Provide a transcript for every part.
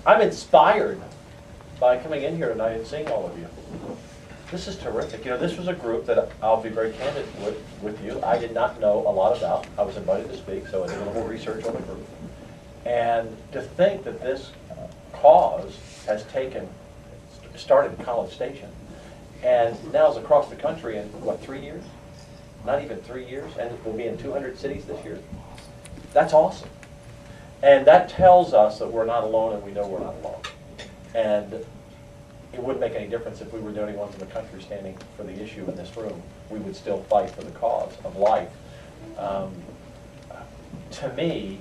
I'm inspired by coming in here tonight and seeing all of you. This is terrific. You know, this was a group that I'll be very candid with you. I did not know a lot about. I was invited to speak, so I did a little research on the group. And to think that this cause has started in College Station, and now is across the country in, what, 3 years? Not even 3 years, and it will be in 200 cities this year. That's awesome. And that tells us that we're not alone, and we know we're not alone. And it wouldn't make any difference if we were the only ones in the country standing for the issue in this room. We would still fight for the cause of life. To me,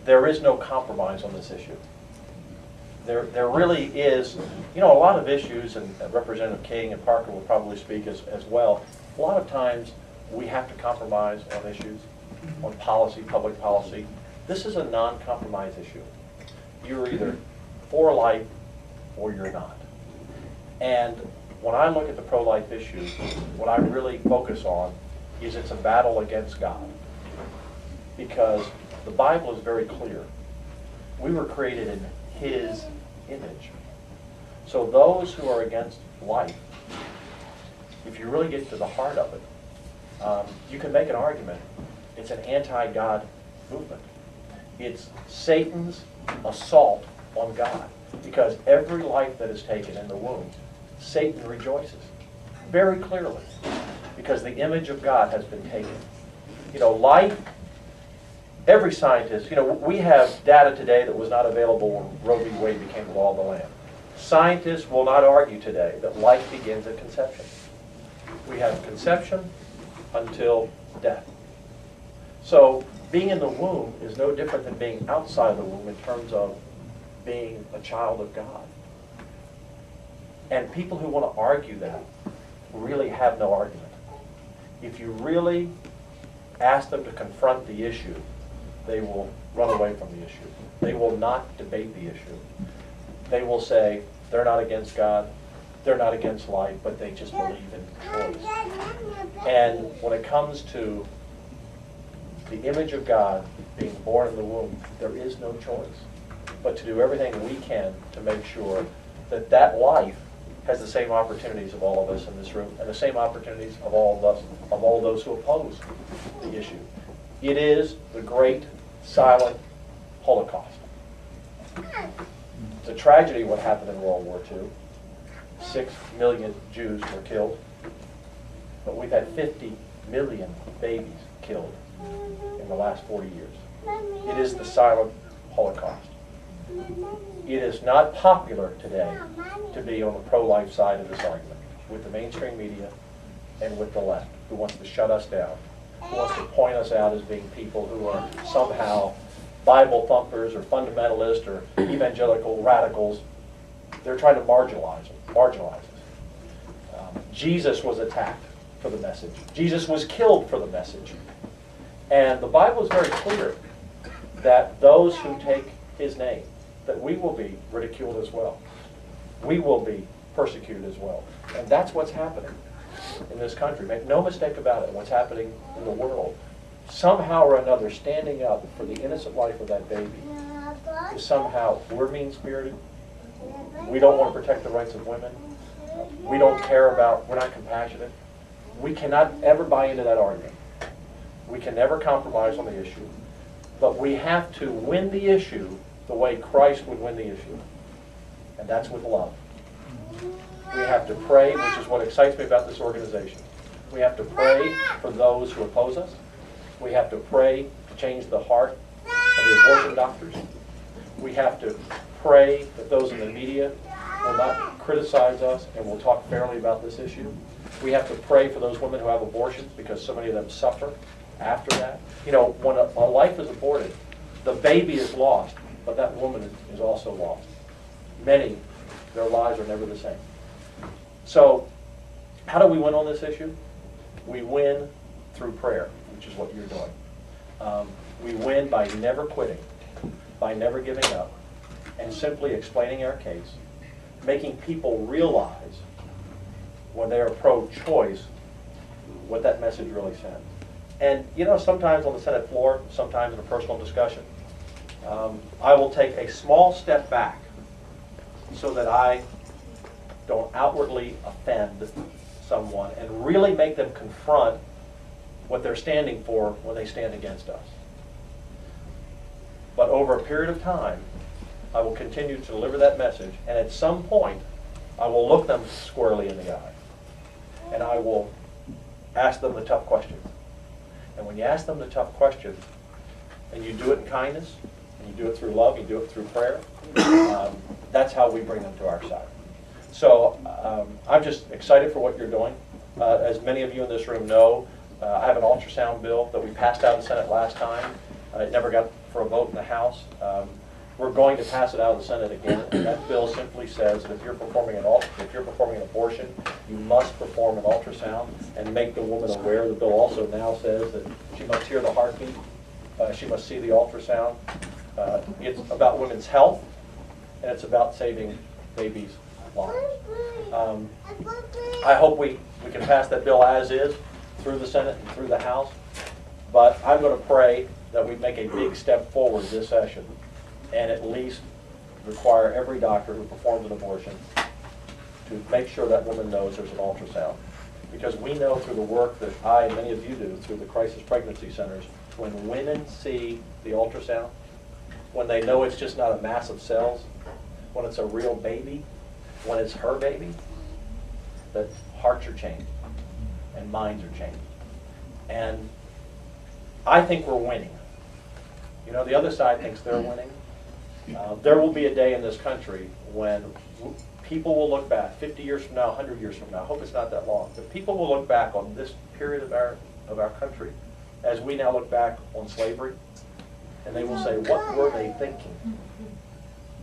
there is no compromise on this issue. There really is, you know, a lot of issues, and Representative King and Parker will probably speak as well. A lot of times we have to compromise on issues, on policy, public policy. This is a non-compromise issue. You're either for life or you're not. And when I look at the pro-life issue, what I really focus on is it's a battle against God. Because the Bible is very clear. We were created in His image. So those who are against life, if you really get to the heart of it, you can make an argument. It's an anti-God movement. It's Satan's assault on God. Because every life that is taken in the womb, Satan rejoices. Very clearly. Because the image of God has been taken. You know, life, every scientist, you know, we have data today that was not available when Roe v. Wade became the law of the land. Scientists will not argue today that life begins at conception. We have conception until death. So being in the womb is no different than being outside the womb in terms of being a child of God. And people who want to argue that really have no argument. If you really ask them to confront the issue, they will run away from the issue. They will not debate the issue. They will say they're not against God, they're not against life, but they just believe in choice. And when it comes to the image of God being born in the womb, there is no choice but to do everything we can to make sure that that life has the same opportunities of all of us in this room and the same opportunities of all of us, of all those who oppose the issue. It is the great silent Holocaust. It's a tragedy what happened in World War II. 6 million Jews were killed, but we've had 50 million babies killed in the last 40 years. It is the silent Holocaust. It is not popular today to be on the pro-life side of this argument with the mainstream media and with the left, who wants to shut us down, who wants to point us out as being people who are somehow Bible thumpers or fundamentalists or evangelical radicals. They're trying to marginalize us. Jesus was attacked for the message. Jesus was killed for the message. And the Bible is very clear that those who take His name, that we will be ridiculed as well. We will be persecuted as well. And that's what's happening in this country. Make no mistake about it, what's happening in the world. Somehow or another, standing up for the innocent life of that baby is somehow, we're mean-spirited. We don't want to protect the rights of women. We don't care about, we're not compassionate. We cannot ever buy into that argument. We can never compromise on the issue. But we have to win the issue the way Christ would win the issue. And that's with love. We have to pray, which is what excites me about this organization. We have to pray for those who oppose us. We have to pray to change the heart of the abortion doctors. We have to pray that those in the media will not criticize us and will talk fairly about this issue. We have to pray for those women who have abortions because so many of them suffer after that. You know, when a life is aborted, the baby is lost, but that woman is also lost. Many, their lives are never the same. So, how do we win on this issue? We win through prayer, which is what you're doing. We win by never quitting, by never giving up, and simply explaining our case, making people realize when they are pro-choice what that message really sends. And you know, sometimes on the Senate floor, sometimes in a personal discussion, I will take a small step back so that I don't outwardly offend someone and really make them confront what they're standing for when they stand against us. But over a period of time, I will continue to deliver that message, and at some point, I will look them squarely in the eye, and I will ask them the tough questions. And when you ask them the tough questions, and you do it in kindness, and you do it through love, you do it through prayer, that's how we bring them to our side. So I'm just excited for what you're doing. As many of you in this room know, I have an ultrasound bill that we passed out in the Senate last time. It never got for a vote in the House. We're going to pass it out of the Senate again, and that bill simply says that if you're performing an abortion, you must perform an ultrasound and make the woman aware. The bill also now says that she must hear the heartbeat, she must see the ultrasound. It's about women's health, and it's about saving babies' lives. I hope we can pass that bill as is through the Senate and through the House, but I'm going to pray that we make a big step forward this session and at least require every doctor who performs an abortion to make sure that woman knows there's an ultrasound. Because we know through the work that I and many of you do through the crisis pregnancy centers, when women see the ultrasound, when they know it's just not a mass of cells, when it's a real baby, when it's her baby, that hearts are changed and minds are changed. And I think we're winning. You know, the other side thinks they're winning. There will be a day in this country when people will look back 50 years from now, 100 years from now, I hope it's not that long, but people will look back on this period of our country as we now look back on slavery, and they will say, what were they thinking?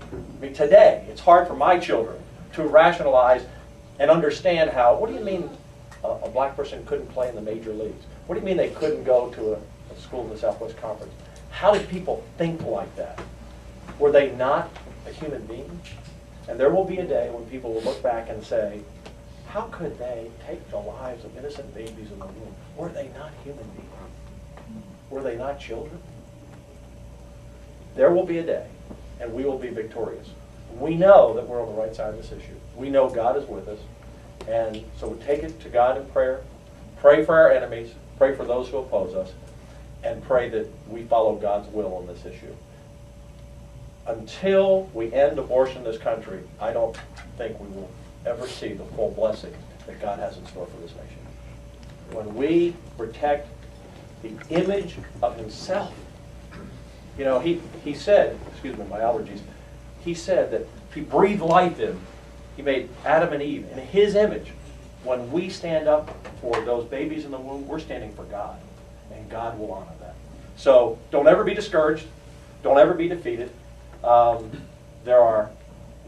I mean, today, it's hard for my children to rationalize and understand how, what do you mean a black person couldn't play in the major leagues? What do you mean they couldn't go to a school in the Southwest Conference? How did people think like that? Were they not a human being? And there will be a day when people will look back and say, how could they take the lives of innocent babies in the womb? Were they not human beings? Were they not children? There will be a day, and we will be victorious. We know that we're on the right side of this issue. We know God is with us. And so we take it to God in prayer, pray for our enemies, pray for those who oppose us, and pray that we follow God's will on this issue. Until we end abortion in this country, I don't think we will ever see the full blessing that God has in store for this nation. When we protect the image of himself, you know, he said, excuse me, my allergies, he said that he breathed life in. He made Adam and Eve in his image. When we stand up for those babies in the womb, we're standing for God, and God will honor that. So don't ever be discouraged. Don't ever be defeated. There are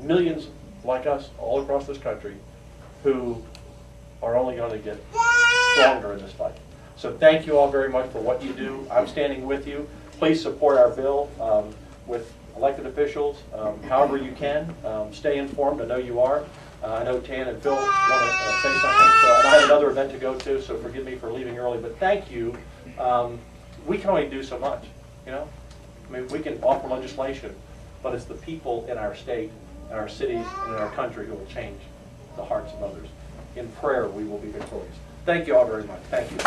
millions like us all across this country who are only going to get stronger in this fight. So thank you all very much for what you do. I'm standing with you. Please support our bill with elected officials however you can. Stay informed. I know you are. I know Tan and Phil want to say something. So, and I have another event to go to, so forgive me for leaving early. But thank you. We can only do so much, you know. I mean, we can offer legislation, but it's the people in our state, in our cities, and in our country who will change the hearts of others. In prayer, we will be victorious. Thank you all very much. Thank you.